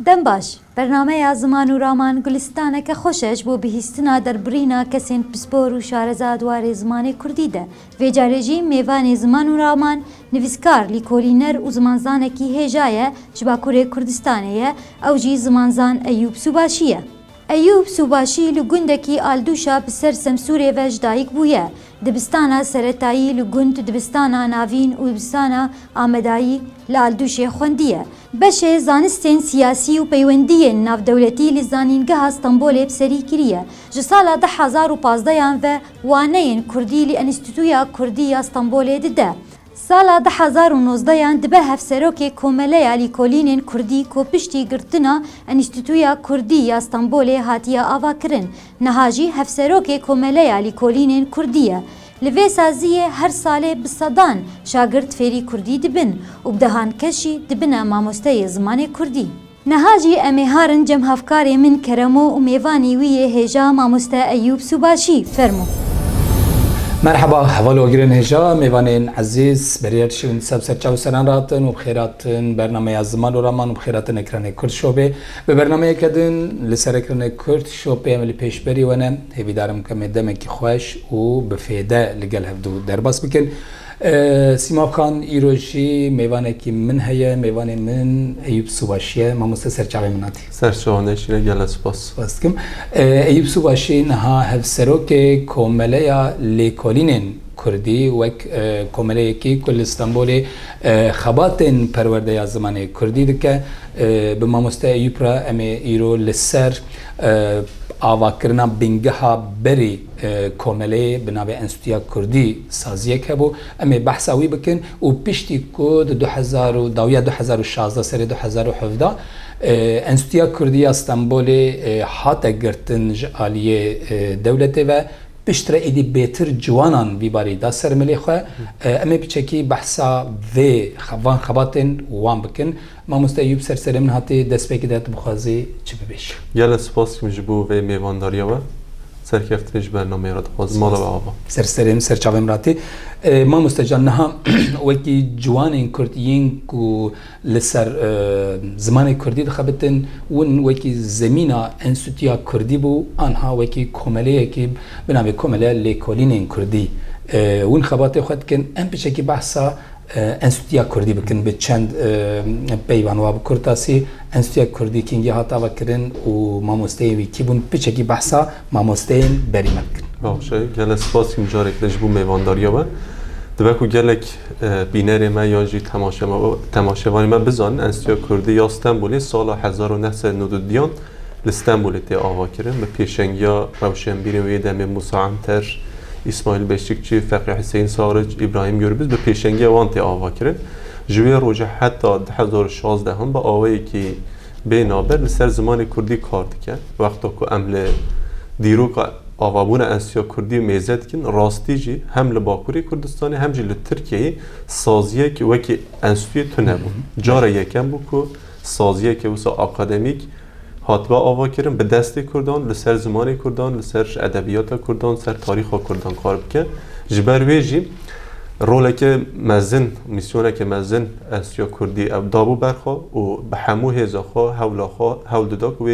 دەم باش بەرنامەیە زمان و ڕامان گولستانەکە خۆشەش بۆ بihîstina دەربڕینە کەسێن پسپۆر و شارەزا دوارێ زمانی کوردی de vêcarêjî mêvanê ziman û raman nivîskar lîkolîner û zimanzanekî hêja ye ji Bakurê Kurdistanê ye ew jî zimanzan Eyûb Sûbaşî ye. Eyûb Sûbaşî li gundekî Aldûşa bi ser Semsûrê ve ji dayîk bûye. Dibistana seretayî li gund dibistana navîn û dibistana Amedayî li Aldûşê xwendiye. Beşê zanistên siyasî û peywendiyên navdewletî li Zanîngeha Stenbolê serî kiriye. Ji sala 2015 ve waneyên Kurdî li Enstîtuya Kurdî ya Stenbolê dide. Sala 2019 dibe hevserokê Komeleya Lîkolînên Kurdî ku piştî girtina Enstîtuya Kurdî ya Stenbolê hatiye avakirin. Niha jî hevserokê Komeleya Lîkolînên Kurdî ye. Li vê saziyê her salê bi sedan şagirt fêrî Kurdî dibin û bi dehan keşî dibine mamosteyê zimanê Kurdî. Niha jî em ê harin cemhavkarê min Keremo û mêvanî wî yê hêja mamoste Eyûb Sûbaşî fermo. مرحبا حوالو گرن هجا میوانین عزیز بریر شون سب سرچاو سران راتن و بخیراتن برنامه از زمان و رامان و بخیراتن اکران کرد شوبه به برنامه کدن لسر اکران کرد شوبه عملی پیش بری ونه هیویدارم که مدمه کی خوش و بفیده لگل هفدو درباس بکن سیماب خان ایروشی میوانه کی من هیا میوانه من ایوب سوباشیه ما مست سرچاوی مناتی سرچاوانه چیه گله سپاس واستکم ایوب سوباشی نها هفسروک کوملیا لیکولینن کردی و کومله کی کل استانبول خباتن پرورده یا زمان کردی دکه به ما مست ایوب را ام ایرو لسر آواکرنا بنگها بری کومله بنابه انستیتویا کردی سازیه که بو اما بحثاوی بکن و پیشتی کود 2016 سر 2017 انستیتویا کردی استانبول هاته گرتن جالیه دولته و پشتر ایدی بهتر جوانان بیباری دا سرملی خواه اما بچکی بحثا و خوان خباتن وان بکن ما مستعیب سرسرم هاتی دست بکی داد بخوازی چی ببیش گله سپاس که مجبو و میوانداری و سرکفتش برنامه را دخواز مالا و آبا سرسرم سرچاویم راتی ما مستجان نها وکی جوانین کردیین کو لسر زمان کردی دخبتن ون وکی زمینا انستیتویا کردی بو آنها وکی کومله کی بنابه کومله لیکولینین کردی ون خبات خود کن ام بچکی بحثا انستیتویا کردی بکن به چند پیوان و کرتاسی انستیتویا کردی کینگی هاتا و کرن و ماموستهی وی کی بون بچکی بحثا ماموستهین بریمت کن باشه گله سپاس که مجارک لجبو میوانداری و دبکو گلک بینر ما یا جی تماشاوانی ما بزن انستیتویا کردی یا استانبولی سال 1992 لستانبولی تی آوا کرن به پیشنگیا روشنبیری و دم موسی عنتر İsmail Beşikçi, Fekri Hüseyin Sarıç, İbrahim Gürbüz به پیشنگی وان تی آوا کرد. جوی روزه حتی 2016 هم با آوایی که بینابر لسر زمان کردی کار کرد. وقتا که عمل دیروک آوابون انستیتویا کردی میزد کن راستی جی هم لباکوری کردستانی هم جی لترکیه سازیه که وکی انستیتوی تو نبود. جاره یکم بود که سازیه که واسه اکادمیک هاتبا آوا کردن به دست کردان لسر زمان کردان لسر ادبیات کردان سر تاریخ کردان کار بکن جبر ویجی روله که مزن میسیونه که مزن انستیتویا کردی دابو برخوا و به همو هزا خوا حولا خوا حول داک و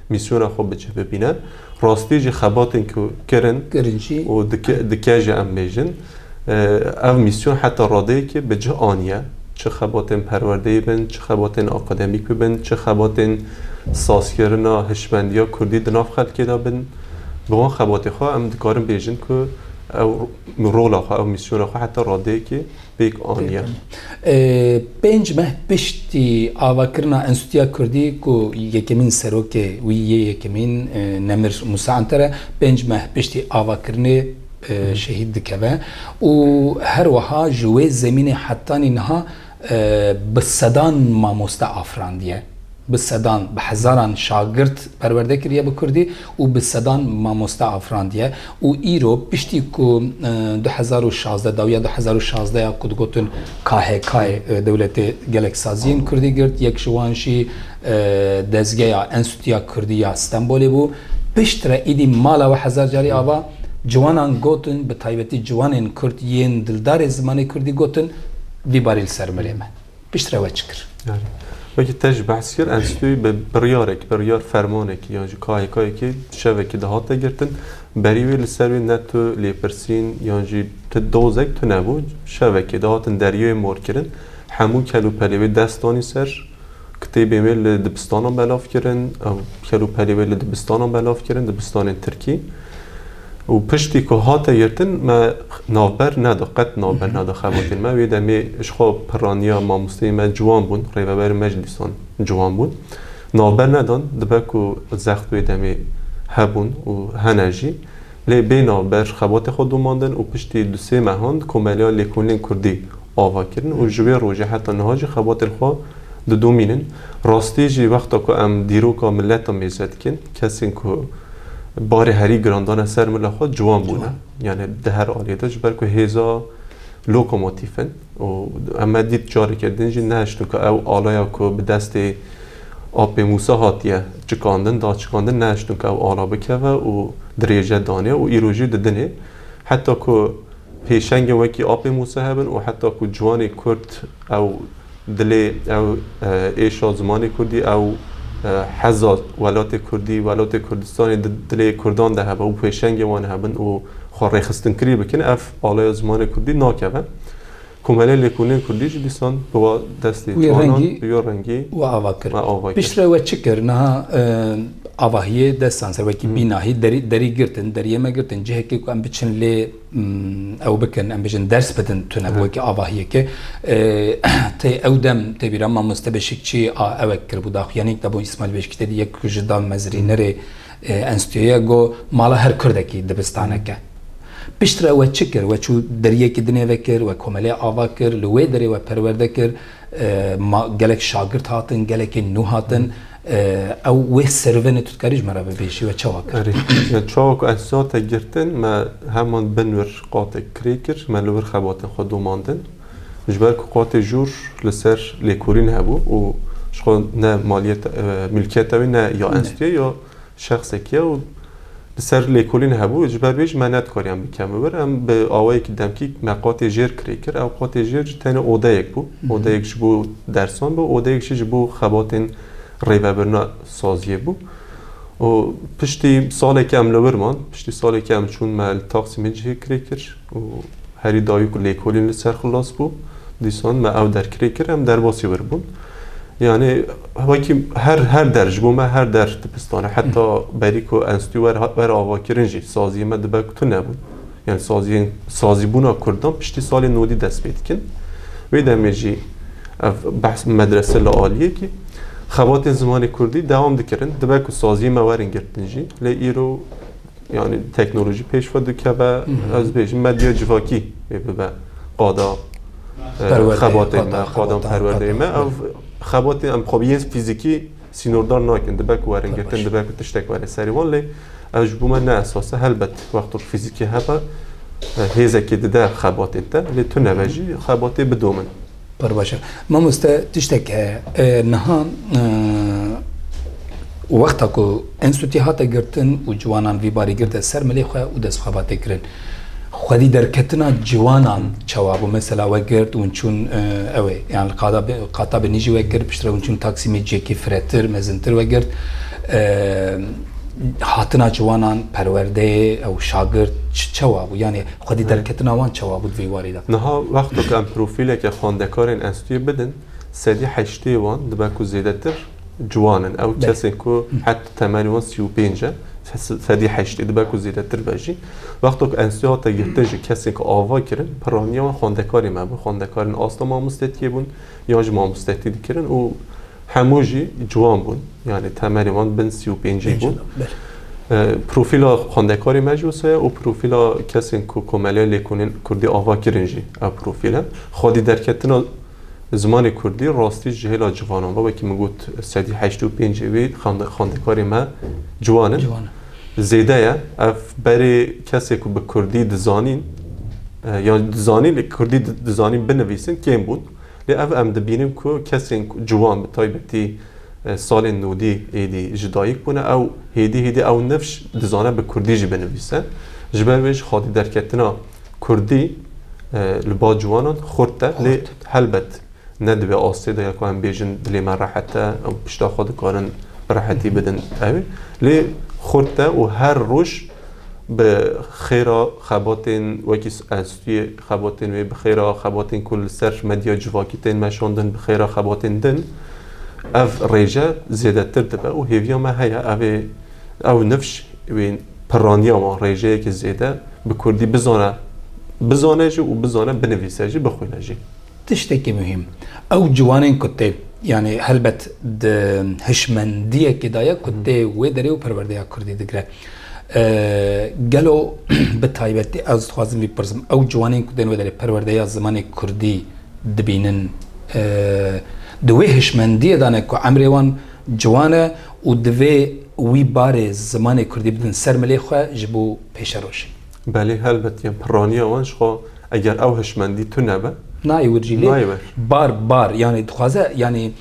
میسیونه خوا بچه ببینن راستی جی خباتن که کرن و دکاج ام بیجن او میسیون حتی راده که به جه آنیه چه خباتن پرورده بن چه خباتن اکادمیک بن چه خباتن سازکرنا هشمندیا کردی دناف خلق کدا بن به اون خبات خواه ام دکارم بیجن که او رولا خواه او میسیون خواه حتی راده که بیک آنیه پنج ماه پشتی آواکرنا انستیتویا کردی که یکمین سروکه وی یکمین نمر موسی عنتر پنج ماه پشتی آواکرنه شهید دکوه و هر وها جوه زمین حتی نها بصدان ماموستا افراندیه بصدان به هزاران شاگرد پرورده کریه بکردی و بصدان ماموستا افراندیه و ایرو پشتی که 2016 داویا 2016 کد گوتن KHK دولت گلک سازین کردی گرد یک شوانشی دزگه انستیتویا کردی استانبولی بو پشتره ایدی مالا و هزار جاری آوا جوانان گوتن به تایبتی جوانان کردیین دلدار زمانی کردی گوتن وی باریل سرمریمه پشتره و چکر وقتی تاج بحث کرد انستوی به بریار فرمانه که یا کاری که شبه که دهات گرتن بریوی لسروی نتو لیپرسین یا جی دوزک تو نبود شبه که دهاتن دریای مور کردن همون کلو پلیوی دستانی سر کتابی میل دبستانم بلاف کردن او کلو پلیوی دبستانم بلاف کردن دبستان ترکی و پشتی که هات گرتن ما نابر ندا خبرتن ما ویدمی اشخاب پرانیا ماموستی ما جوان بون ریوبر مجلسان جوان بون نابر ندان دبکو زخت ویدمی هبون و هنجی لی بین بر خبات خود ماندن و پشتی دو سه ماهند کمالیا لیکونین کردی آوا کردن و جوی روزه حتی نهاج خبات الخوا دو مینن راستی جی وقتا که ام دیرو که ملت هم میزد کن کسی که بار هری گراندان سر ملا خود جوان بونه یعنی ده هر آلیده جبر که هزا لوکوموتیفن و اما دید جاری کردن جی نهشتو که او آلایا که به دست آب موسا هاتیه چکاندن نهشتو که او آلا بکوه و دریجه دانه و ایروژی ددنه حتی که پیشنگ وکی آب موسا هبن و حتی که جوان کرد او دلی او ایشا زمان کردی او حزاد ولات کردستان دلی کردان ده هبه و پیشنگ وان هبن و خواه خستن کری بکن اف آلای زمان کردی ناکوه کمالی لیکونین کردی جدیستان با دستی جوانان بیو رنگی و آوا کرد بیشتر و چی کرد نه آواهی دستان سر وکی بیناهی دری گرتن دریه ما گرتن جه که ام بچن لی او بکن ام بچن درس بدن تو نبوه که آواهیه که تی او دم تی بیرام ما مستبشک چی اوک کرد بود آخو یعنی دبو اسماعیل بشکته دی یک جدا مزری نره انستیویا گو مالا هر کرده که دبستانه که بیشتر او چی کرد و چو دریه که دنیا وکر و کمالی آوا کرد لوی دری و پرورده کرد ما گلک شاگرد هاتن گلک نو هاتن او وی سرونه تو کاریج مرا ببیشی و چاوک چاوک اساسات گرتن ما همان بنور قاطع کریکر ما لور خبات خود ماندن جبر قاطع جور لسر لیکورین هبو و شخو نه مالیت ملکیت اوی نه یا انستیه یا شخصی که و لسر لیکورین هبو جبر بیش منت کاریم بکم برم به آوایی که دم کی ما قاطع جر کریکر او قاطع جر تن اوده یک بو اوده یک جبو درسان بو اوده یک جبو خباتن ریوبرنا سازیه بو و پشتی سالی که ام لورمان پشتی سالی که ام چون مال تقسیم جه کریکر و هری دایو که لیکولین لسر خلاص بو دیسان ما او در کریکر هم در باسی بربون یعنی وکی هر درج بو ما هر در دبستانه حتی بری که انستیو ور آوا کرنجی سازی ما دبک تو نبود یعنی سازی بونا کردن پشتی سال نودی دست بید کن ویده میجی بحث مدرسه لعالیه که خبات زمان کردی دوام دکرن دبک و سازی موارن گرتنجی لی ایرو یعنی تکنولوژی پیش فدو که با از بیش مدیا جواکی به قادا خبات ما قادم پرورده ما او خبات ام خوبیه فیزیکی سینوردار ناکن دبک وارن گرتن دبک تشتک واره سریوان لی از بوما نه اساسه هلبت وقت فیزیکی هبا هیزه که ده خبات انت لی تو نواجی خبات بدومن پر باشه ما تشتك نها وقتا کو انستیتوهات گرتن و جوانان وی باری گرت سر ملی خو و دس خبات کرن خودی درکتنا جوانان جواب مثلا وگرت و چون اوه يعني قاطع بنيجي وگرت بشتر و چون تاکسی می جکی فرتر مزنتر وگرت هاتنا جوانان پرورده او شاگرد چوابو یعنی خودی درکتنا وان چوابو وی واریدا نها وقتا که ام پروفیل که خواندکارین انستیتو بدن سدی 8 وان دبکو زیادتر جوانن او کسی که حتی تمامی 35 سدی 8 دبکو زیادتر باشی وقتا که انستیتو تا گرتج کسی که آوا کرن پرانی و خواندکاری ما خواندکارین آستا ما مستتی بون یا ما مستتی کرن و هموجی جوان بون یعنی تمامی بن 35 بون پروفیل خواندکاری مجلسه و پروفیل کسی که کمالی لیکونین کردی آوا کرنجی او پروفیل خودی درکتنا زمان کردی راستی جهلا جوانان با که میگوت 185 وی خواندکاری ما جوانه زیده اف برای کسی که به کردی دزانین یا دزانین کردی دزانین بنویسن کم بود لی اف ام دبینیم که کسی جوان به تایبتی سال نودی ایدی جدایک بونه او هیدی او نفش دزانه به کردی جی بنویسه جبرویش خواهی درکتنا کردی لبا جوانان خورده لی هلبت ندوی آسته دا یکو هم بیجن دلی من راحته او پشتا خود کارن راحتی بدن اوی لی خورده و هر روش به خیرا خباتین وکی انستوی خباتین و به خیرا خباتین کل سر مدیا جواکیتین مشاندن به خیرا خباتین دن اف ریجه زیاده تر دبه و هیویا ما هیا او نفش و پرانیا ما ریجه که زیاده به کردی بزانه جی و بزانه بنویسه جی بخوینه جی تشتكي مهم او جوانين كتاب يعني هلبت هشمندية كدايا كتاب ودري وپرورديا كردي دقره قالوا بتايبتي از خوازم بپرسم او جوانين كتاب ودري پرورديا زمان كردي دبينن دوي هشمندية دانه كو عمريوان جوانه و دوي وي باري زمان كردي بدن سرملي خواه جبو پیش روشي بله هلبت يعني پرانیا وانش خو اگر او هشمندی تو نبه ناي ورجيلي بار يعني دخوازه يعني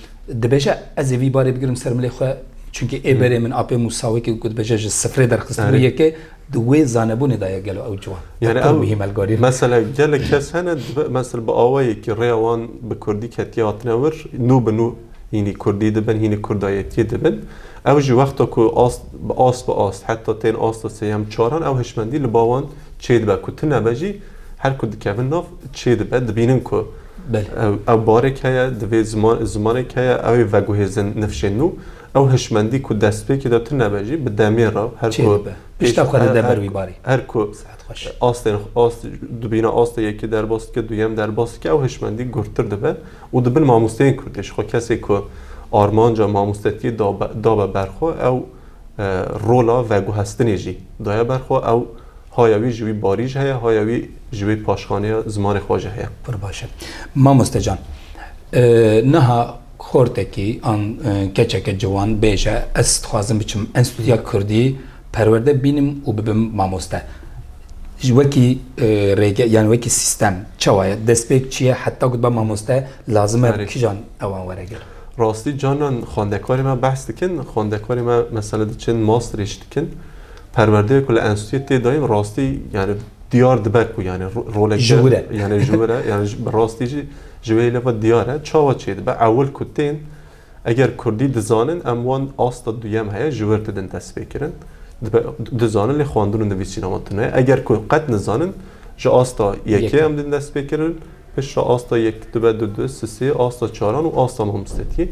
دبجه از وی بار بگیرم سرملی خو چونکه ای بره من اپ مساوی که گفت بجه صفر درخواست میگه که دوی زانبون دایا گلو او جوان يعني او مهم الگاری مثلا گل کس هنه مثلا با آوایی که ریوان به کردی کتیات نور نو بنو یعنی کردی دبن هینی کردایتی دبن او جو وقتا که آست حتی تین آست سیم چاران او هشمندی لباوان چید با که نبجی هر کد که ناف چید با دبینن که او بارک هیا دوی زمانی که هیا اوی وگوهزن نفشنو او هشمندی که دست بی که داتر نبجی به دمیر را هر که پیشتا خواهد در بروی باری هر که آست دوبینا آست یکی در باست که دویم در باست که او هشمندی گرتر دبه و دبن ماموستین کردش خو کسی که آرمان جا ماموستتی دابه برخو او رولا وگوهستنی جی دایا برخو او هایوی جوی باریج هیا هایوی جوی پاشخانه زمان خواجه هیا پر باشه ما مستجان نها خورتکی آن کچک جوان بیشه است خوازم بچم انستوتیا کردی پرورده بینم و ببم ماموسته وکی ریگه یعنی وکی سیستم چوایه دستپیک چیه حتی گد با ماموسته لازمه کی جان اوان ورگر راستی جانان خواندکاری ما بحث دکن خواندکاری ما مثلا چند ماسترش دکن پرورده کل انستیتوی دایم راستی یعنی دیار دبکو یعنی رول جوره یعنی راستی جویل و دیاره چاوا چید با اول کتین اگر کردی دزانن اموان آستا دویم هیا جوور تدن دست بکرن دزانن لی خواندون و نویسین آمانتونه اگر قد نزانن جا آستا یکی هم دن دست بکرن پیش جا آستا یک دو دو سه آستا چاران و آستا مهمستتی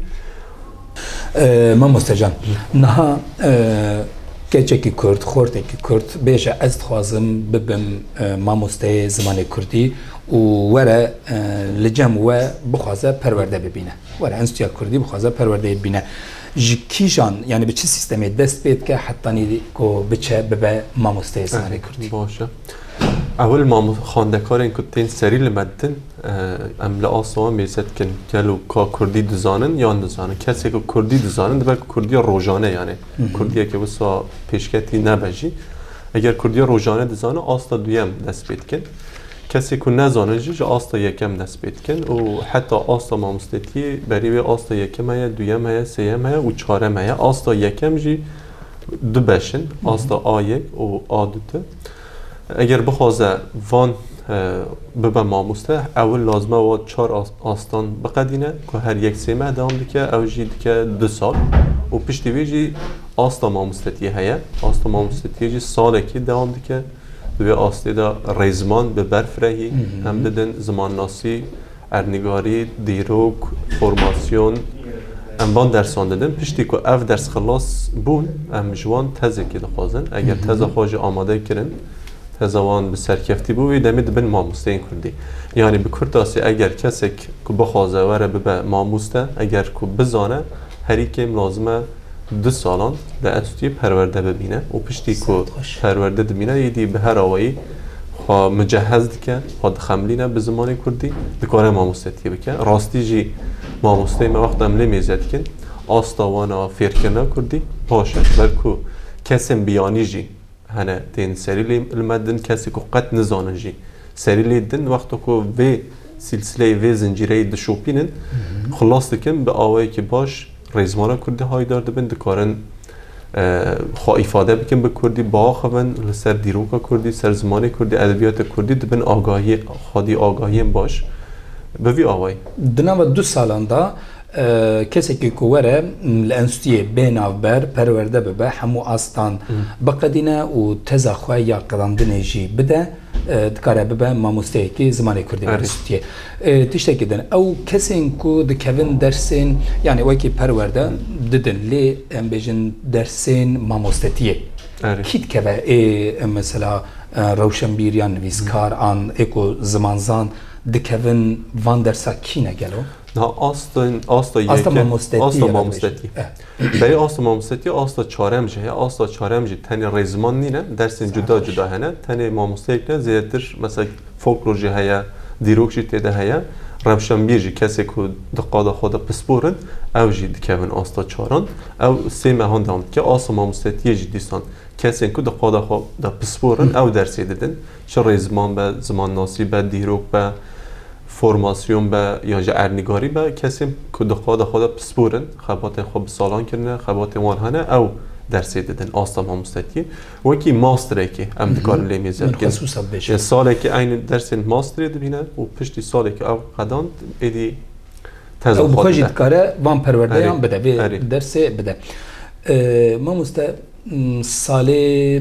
ما مستجان نها کچکی کرد خورتکی کرد بیشه از خوازم ببم ماموسته زمان کردی و وره لجم و بخوازه پرورده ببینه وره انستویا کردی بخوازه پرورده ببینه کیشان یعنی به چه سیستمی دست بید که حتی نیدی که بچه ببه ماموسته زمان کردی باشه اول خواندکار این کتین سری لمدن ام لآسوان میزد کن کلو که کردی دزانن یا دزانن کسی که کردی دزانن دبر کردی روزانه یعنی کردی که وسا پیشکتی نبجی اگر کردی روزانه دزانه آستا دویم دست بید کن کسی که نزانه جی آستا یکم دست بید کن و حتی آستا ماموستتی بری آستا یکم هیا دویم هیا سیم هیا و چهارم هیا آستا یکم جی دو بشن آستا آ1 و آ2 اگر بخوازه وان ببه ماموسته اول لازمه و 4 آستان بقدینه که هر یک سیمه دوام دیگه او جی دیگه 2 سال و پشتی ویجی آستا ماموستتی هیا آستا ماموستتی جی ساله که دوام دیگه دوی آستی دا ریزمان به برف رهی هم دادن زمان ناسی ارنگاری دیروک فرماسیون ام وان درسان دادن پشتی که اف درس خلاص بون ام جوان تزه که دخوازن اگر تزه خواج آماده کرن تزوان به سرکفتی بوی دمید بن ماموسته کردی یعنی به کرداسی اگر کسی که بخوازه وره به ماموسته اگر که بزانه هری که لازمه 2 سالان در انستوی پرورده ببینه و پشتی که پرورده ببینه یدی به هر آوایی خواه مجهز دیگه خواه دخملینه به زمان کردی دکاره ماموسته بکن راستی جی ماموسته ما وقت املی میزد کن آستاوانا فیرکنه کردی باشه بلکو کسیم بیانی جی هنه تین سریلی المدن کسی که قد نزانن جی سریلی دن وقتا که وی سلسله وی زنجیره دشوپینن خلاص دکن به آوایی که باش ریزمانه کردی های دارده بند دکارن خواه ایفاده بکن به کردی با خوان سر دیروکا کردی سر زمانی کردی ادبیات کردی دبن آگاهی خادی آگاهی باش بوی آوای دناو دو سالان دا کسی که کوره لانستیه بینافبر پرورده ببه همو آستان بقدینه و تزاخواه یا قداندنه جی بده دکاره ببه ماموستهی که زمان کردی برستیه تشته کدن او کسی که دکوین درسین یعنی وی که پرورده ددن لی ام بیجن درسین ماموستتیه کیت که مثلا روشنبیر یا نویسکار آن اکو زمانزان دکوین وان درسا کی نگلو؟ نه آستا ماموستتی برای آستا ماموستتی آستا چهارمجه آستا چهارمجه تنی رزمان نینه درسین جدا هنه تنی ماموستتی نه زیادتر مثلا فولکلورجی هیا دیروکجی تیده هیا روشنبیرجی کسی که دقاده خود پسپورن او جی دکوین آستا چهاران او سه مهان دام که آستا ماموستتی جی دیستان کسی که دقاده خود پسپورن او درسی دیدن چه رزمان به زمان ناسی به دیروک به فرماسیون به یا ارنگاری به کسی که دقیقه خود پسپورن خبات خود سالان کردن خبات وان هنه او درسی دیدن آستا ماموستتی و کی ماستره که ام دکار لیمیزد که ساله که این درس ماستری دبینه و پشتی ساله که او قدان ایدی تازه او بخوجی دکاره وان پرورده هم بده درس بده ماموسته ساله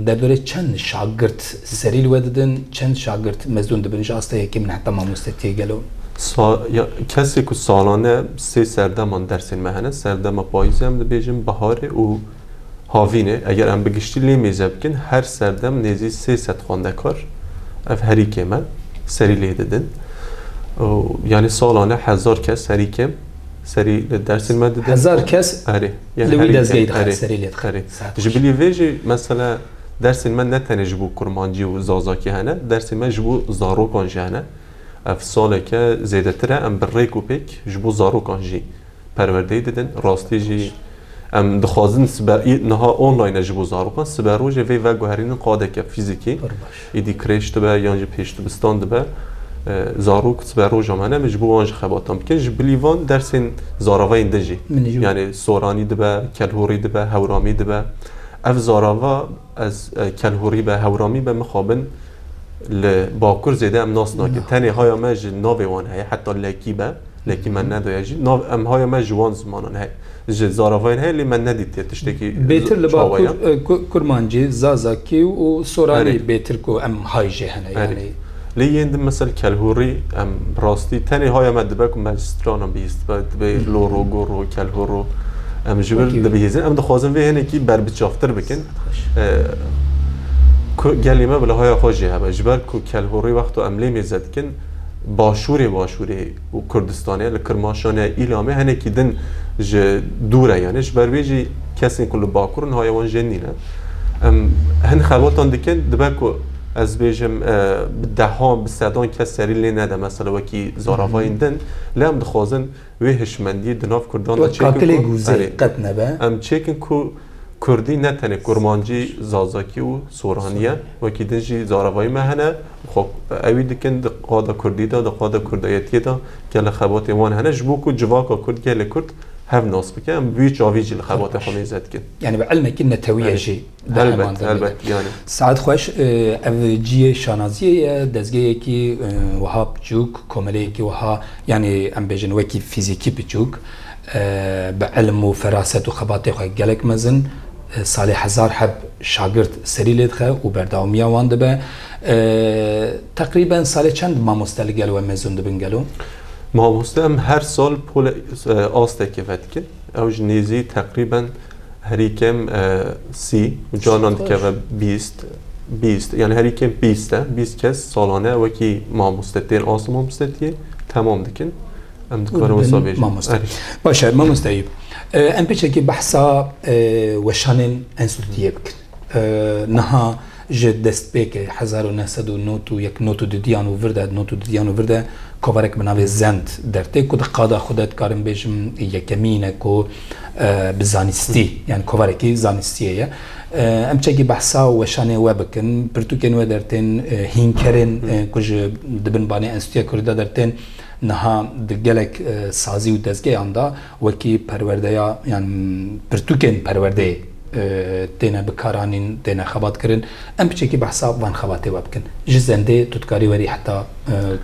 در دوره چند شاگرد سریل وددن چند شاگرد مزدون دبنش آستا یکی من حتی ماموستتی گلو کسی که سالانه سه سردمان درسین مهنه سردم پاییزی هم بیجم بهاره و هاوینه اگر هم بگشتی لیمیزه بکن هر سردم نیزی 300 خانده کار اف هری کمه سریلی ددن یعنی سالانه 1000 کس هری کم سری درسین ما ددن 1000 کس لوی دزگی دخل سریلی دخل جبلی ویجی مثلا درسین من نتنه جبو کرمانجی و زازاکی هنه درسین من جبو زارو کانجی هنه اف ساله که زیاده تره ام برریک و پیک جبو زارو کانجی پرورده دیدن راستی جی ام دخوازن نها آنلاین جبو زارو کان سبارو جی وی و گوهرین قاده که فیزیکی ایدی کریش دبه یانجی پیشت بستان دبه زاروک سبارو جامانه مجبو وانج خباتم که جبلیوان درسین زاراوه اندجی یعنی سورانی دبه کلهوری دبه هورامی دبه اف زاراوه از کلهوری به هورامی به مخابن لباکر زیده ام ناس ناکه تنی های ما جی ناوی وان هی حتی لکی من ندوی جی ام های ما جوان زمانان هی جی زاراوین هی لی من ندیده تشتکی بیتر لباکر کرمانجی زازاکی و سورانی بیتر کو ام های جی هنه یعنی لی یندم مثل کلهوری ام راستی تنی های ما دبه که مجستران هم بیست دبه لورو گورو کلهورو ام جبر دبیهزن ام دخوازم وی هنه کی بر بچافتر بکن گلیمه بله های خوشی هست. جبر که کلهوری وقت و عملی میزد کن باشوری و کردستانی لکرماشانه ایلامه هنه که دن دوره یعنی جبر بیجی کسی کل باکرن های وان جنینه هن خلواتان دکن دبر که از بیجم دهان بسیدان کس سریلی نده مثلا وکی زارافاین دن لام دخوازن وی هشمندی دناف کردان و قاتل گوزه قد نبه ام چکن که کردی نه تنه کرمانجی زازاکی و سورانیه و کی دنجی زاروایی مهنه خب اوی دکن دقاده کردی دا دقاده کردایتی دا گل خبات وان هنه جبو کو جواکا کرد گل کرد هف ناس بکن بی چاوی جل خبات خونه زد کن یعنی به علمك إن توية جي البت يعني ساعات خوش جي شانازية دزجي كي وها بجوك كوملي كي وها يعني أم بيجن وكي فيزيكي بجوك بعلم وفراسة وخباطي خوي جالك مزن سالي 1000 حب شاگرد سری لدخه و برداومیا وانده به تقریبا سال چند ماموسته لگلو و مزون دبن گلو؟ ماموسته هم هر سال پول آسته که ود کن اوج نیزی تقریبا هری کم 30 و جانان که و 20 یعنی هری کم 20 کس سالانه وکی ماموسته تین آس ماموسته تیه تمام دکن ام دکارم وصابیج باشه ماموسته ایب ام پیچه که بحثا وشانن انستوتیه بکن نها جد دست بک 1909 و یک نوتو دیان و ورده کوارک بناوی زند درته کد قادا خودت کارم بیشم یکمینه کو بزانستی یعنی کوارکی زانستیه ام چگی بحثا و شانه و بکن پرتوکن و درتن هینکرن کج دبن بانی انستیه کرده درتن نها دگلک سازی و دزگه آندا وکی پرورده یا یعنی پرتوکن پرورده تینا بکارانین تینا خبات کرن ام بچکی بحثا وان خباته وابکن جزنده تتکاری وری حتی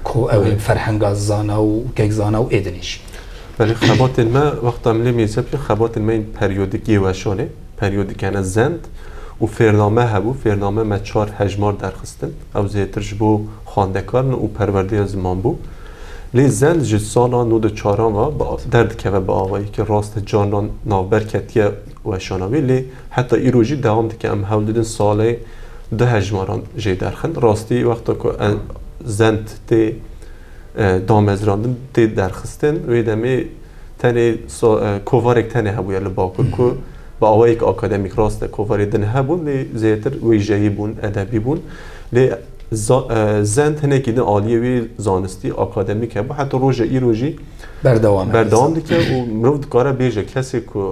کو او فرهنگ زانا و کیک زانا و ایدنیش ولی خبات ما وقت عملی میزه بی خبات ما این پریودیکی وشانه پریودیکانه زند و فرنامه هبو فرنامه ما 4 هجمار درخستن او زیترش بو خواندکارن و پرورده زمان بو لی زند جد سالا نود چاران و درد که با آوایی که راست جانان ناوبرکتیه و شانوی لی حتی ایروژی دوام دیگه ام حول دیدن ساله 2 هجماران جی درخند راستی وقتا که زند تی دامزراندن تی درخستن و دمی تنی کووارک تنی هبویه لباکر که با آوایی که اکادمیک راست کوواری دن هبون لی زیتر ویژه‌ای بون ادبی بون لی زند هنه که عالیه وی زانستی اکادمیک هبو حتی روژی بردوام دیگه و مرد کاره بیجه کسی که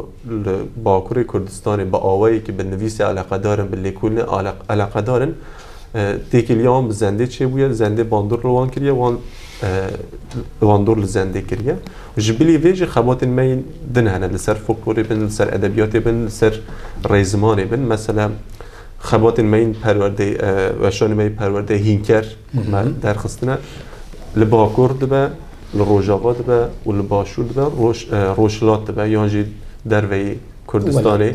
باکور کردستانی با آوایی که به نویسی علاقه دارن به لیکولن علاقه دارن تیکیلیام زنده چه بوید زنده باندور روان کریه واندور لزنده کریه و جبلی ویجه خبات مین دن هنه لسر فولکلوری بن لسر ادبیاتی بن لسر ریزمانی بن مثلا خبات مین پرورده وشان مین پرورده هینکر درخستنه لباکور دبه لروجاوا دبه و لباشور دبه روشلات دبه یانجی دروی کردستانی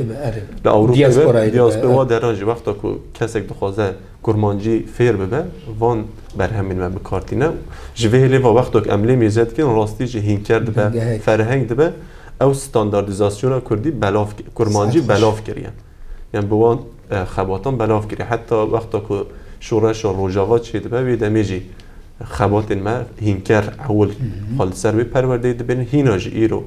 لأوروپا دبه دیاسپورا درانجی وقتا که کسی دخوازه کرمانجی فیر ببه وان بر همین ما بکارتینه جوه لیوا وقتا که عملی میزد که راستی جه هینکر دبه فرهنگ دبه او استانداردیزاسیون کردی کرمانجی بلاف کریه یعنی بوان خباتان بلاف کریه حتی وقتا که شورش و روجاوا چی دبه ویده میجی خبات ما هینکر اول حال سر بی پرورده دبین هیناج ایرو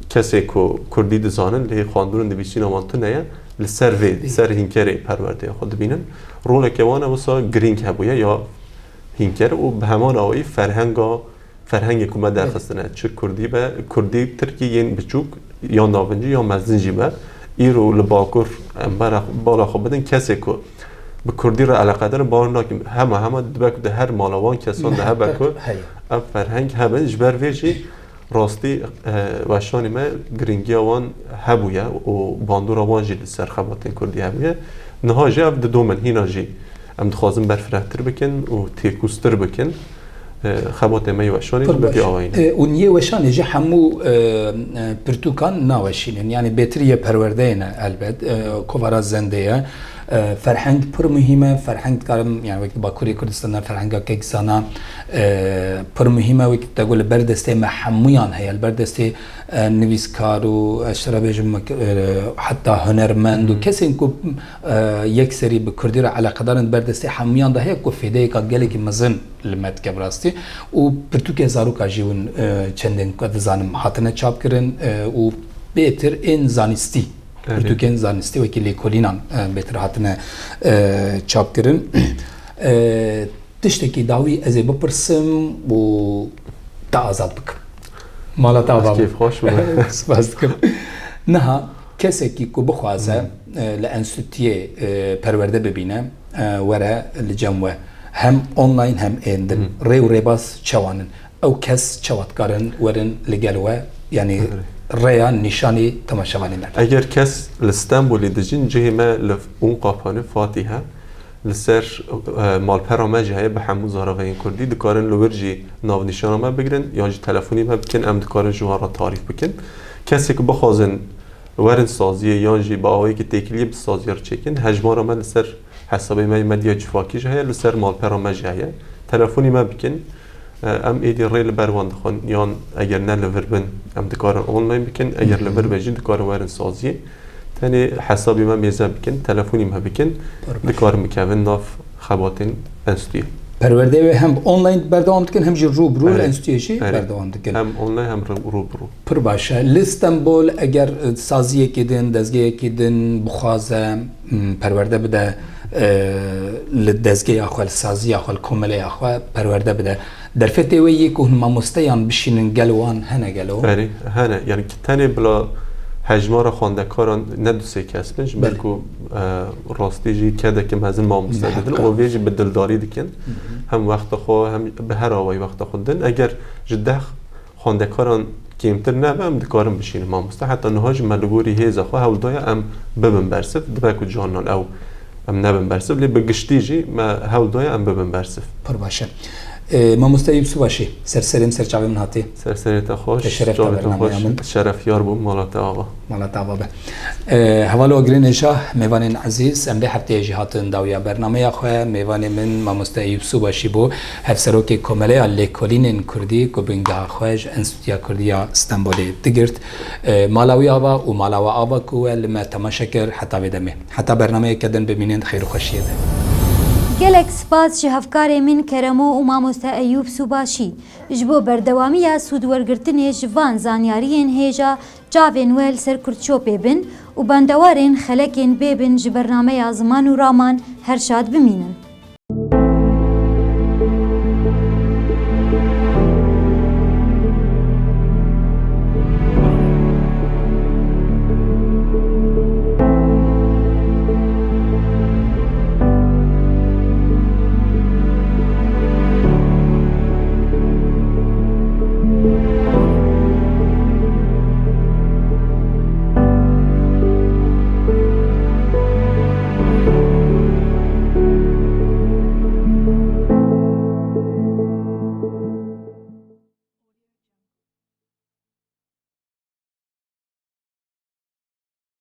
کسی که کردی دزانن لی خواندون دویسین آمانتونه لسر وید سر هینکر پرورده خود بینن رول که وانه واسه گرینگ هبویه یا هینکر و به همان آوی فرهنگ که ما درخستنه چه کردی ترکی ین بچوک یا ناونجی یا مزنجی با ایرو لباکر بالا خوب بدن کسی که به کردی را علاقه دارن باور ناکیم همه دبک ده هر مالوان کسان ده بکر اب فرهنگ همه جبر ویجی راستی وشانی ما گرینگی آوان هبویه و باندور آوان جی سر خباتین کردی هبویه نهاجی اب ده دومن هینا جی ام دخوازم برفرهتر بکن و تیکوستر بکن خبات ما وشانی بکی آوینه و نیه وشانی جی همو پرتوکان ناوشینن یعنی بهتریه پرورده اینه البته کوارا زنده فرهنگ پر مهمه فرهنگ کارم یعنی وقتی با کوری کردستان فرهنگا کیکسانا پر مهمه وقتی تقول بردسته محمویان هی البردسته نویسکار و اشترابیجم حتی هنرمند و کسی که یک سری به کردی را علاقه دارند بردسته حمویان ده هی کوفیده که گلی که مزن لمت کبراستی و پرتوک زاروکا جیون چندین که زانم حتنه چاپ کردن و بهتر این زانستی پرتوکن زانستی و که لیکولینان بهتر حتنه چاپ کردن تشتکی داوی از بپرسم و تا آزاد بکم مالا تا آزاد کیف خوش بود سپاس کم نه کسی که بخوازه لانستیتیه پرورده ببینه وره لجموه هم آنلاین هم ایندن ری و ریباس چوانن او کس چواتکارن ورن لگلوه یعنی ریا نشانی تماشاوانی مرد اگر کس لستانبولی دجین جه ما اون قاپانه فاتحه لسر مالپرا ما جهه به همون زاراوین کردی دکارن لورجی ناو نشان ما بگیرن یا جی تلفنی ما بکن ام دکارن جوهر تعریف بکن کسی که بخوازن ورن سازیه یا جی با آوایی که تکلیه بسازی رو چکن هجمار ما لسر حسابی ما مدیا جفاکی جهه لسر مالپرا ما جهه تلفنی ما بکن ام ایدی ریل بروان دخون یا اگر نه لوربن ام دکارن آنلاین بکن اگر لور بجی دکارن ورن سازیه تاني حسابي ما ميزان بكن تلفوني ما بكن دكار مكون ناف خباتين انستي پرورده هم آنلاین بردوام دکن هم جی روبرو انستیشی بردوام دکن هم آنلاین هم روبرو پر باشه لستانبول اگر سازیه کدین دزگیه کدین بخوازه پرورده بده لدزگیه آخوال سازیه آخوال کمله آخوال پرورده بده در فته ویی که هم مستیان بشینن گلوان هنه گلو بله هنه یعنی که تانی بلا هجمار خواندکاران ندوسه کس بنش بلکو راستی جی کده که مزن ما مستدل و ویجی به دلداری دکن هم وقت خو هم به هر آوای وقت خودن اگر جده خواندکاران کمتر نبه ام دکارم بشینه مامۆستا حتی نهاج ملبوری هیزا خو هەوڵدایە ام ببن بەرسف دبەکو جانان ئەو ام نبن بەرسف لێ بگشتیجی ما هەوڵدایە ام ببن بەرسف پڕ باشە مامۆستا ئەیوب باشی سەرسەرێم سەرچاوی من هاتی سەرسەرێتە خۆش شەرەف خۆش شەرەفیار بووم ماڵاتە ئاوا ماڵات ئاوا بە هەواڵۆ گرێنێژە میوانên عزیز ئەم لێ هەفتەیەژی هاتن داویا بەرنامەیە خۆیان میوانê min مامۆستا ئەیوب باشی بۆ هەفسەرۆکێ کۆمەلەیە لێکۆلینên کوردی ku bingeha xwe ji Enstitûya Kurdiya Stenbolê digirt mala wî ava û mala we ava ku we li me temaşe kir heta vê demê heta bernameyeke din bibînin xêr û xweşiyê de gelek spas ji hevkarê min Keremo û mamoste Eyyûb Sûbaşî ji bo berdewamiya sûdwergirtinê ji van zanyariyên hêja cavên we li ser Kurtçopê bin û bendewarên xelekên bêbin ji bernameya Ziman û Raman her şad bimînin.